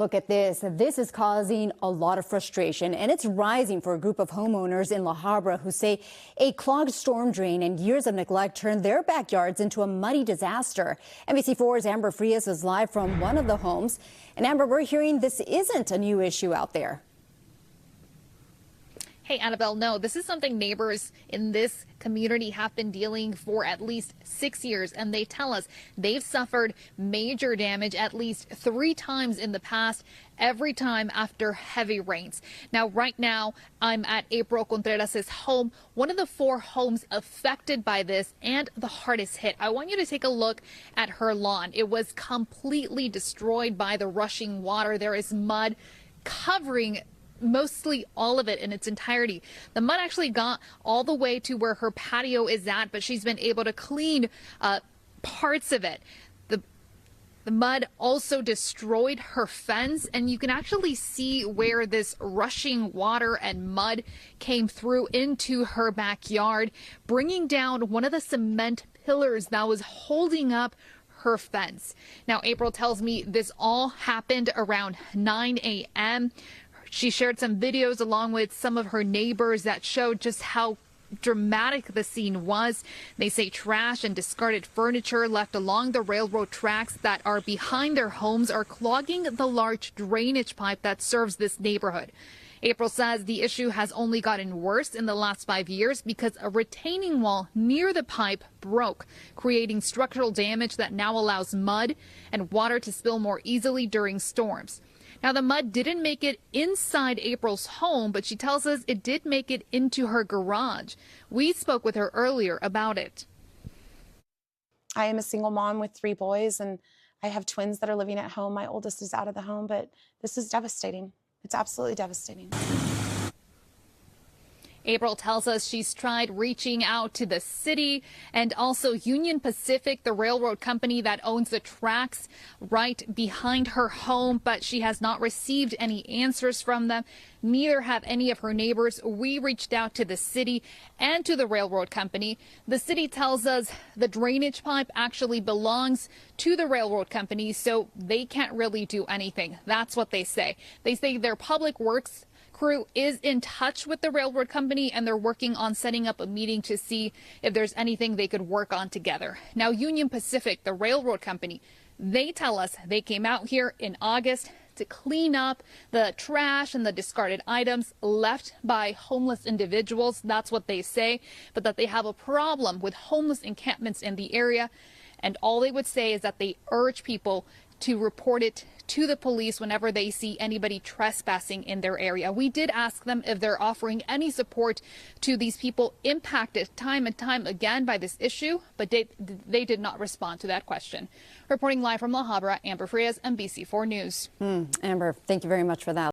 Look at this. This is causing a lot of frustration, and it's rising for a group of homeowners in La Habra who say a clogged storm drain and years of neglect turned their backyards into a muddy disaster. NBC4's Amber Frias is live from one of the homes. And Amber, we're hearing this isn't a new issue out there. Hey, Annabelle, no, this is something neighbors in this community have been dealing for at least 6 years, and they tell us they've suffered major damage at least 3 times in the past, every time after heavy rains. Now, right now, I'm at April Contreras' home, one of the 4 homes affected by this and the hardest hit. I want you to take a look at her lawn. It was completely destroyed by the rushing water. There is mud covering mostly all of it in its entirety. The mud actually got all the way to where her patio is at, but she's been able to clean parts of it. The mud also destroyed her fence, and you can actually see where this rushing water and mud came through into her backyard, bringing down one of the cement pillars that was holding up her fence. Now, April tells me this all happened around 9 a.m. She shared some videos along with some of her neighbors that showed just how dramatic the scene was. They say trash and discarded furniture left along the railroad tracks that are behind their homes are clogging the large drainage pipe that serves this neighborhood. April says the issue has only gotten worse in the last 5 years because a retaining wall near the pipe broke, creating structural damage that now allows mud and water to spill more easily during storms. Now, the mud didn't make it inside April's home, but she tells us it did make it into her garage. We spoke with her earlier about it. I am a single mom with 3 boys, and I have twins that are living at home. My oldest is out of the home, but this is devastating. It's absolutely devastating. April tells us she's tried reaching out to the city and also Union Pacific, the railroad company that owns the tracks right behind her home, but she has not received any answers from them. Neither have any of her neighbors. We reached out to the city and to the railroad company. The city tells us the drainage pipe actually belongs to the railroad company, so they can't really do anything. That's what they say. They say their public works crew is in touch with the railroad company, and they're working on setting up a meeting to see if there's anything they could work on together. Now, Union Pacific, the railroad company, they tell us they came out here in August to clean up the trash and the discarded items left by homeless individuals. That's what they say, but that they have a problem with homeless encampments in the area. And all they would say is that they urge people to report it to the police whenever they see anybody trespassing in their area. We did ask them if they're offering any support to these people impacted time and time again by this issue, but they did not respond to that question. Reporting live from La Habra, Amber Frias, NBC4 News. Amber, thank you very much for that.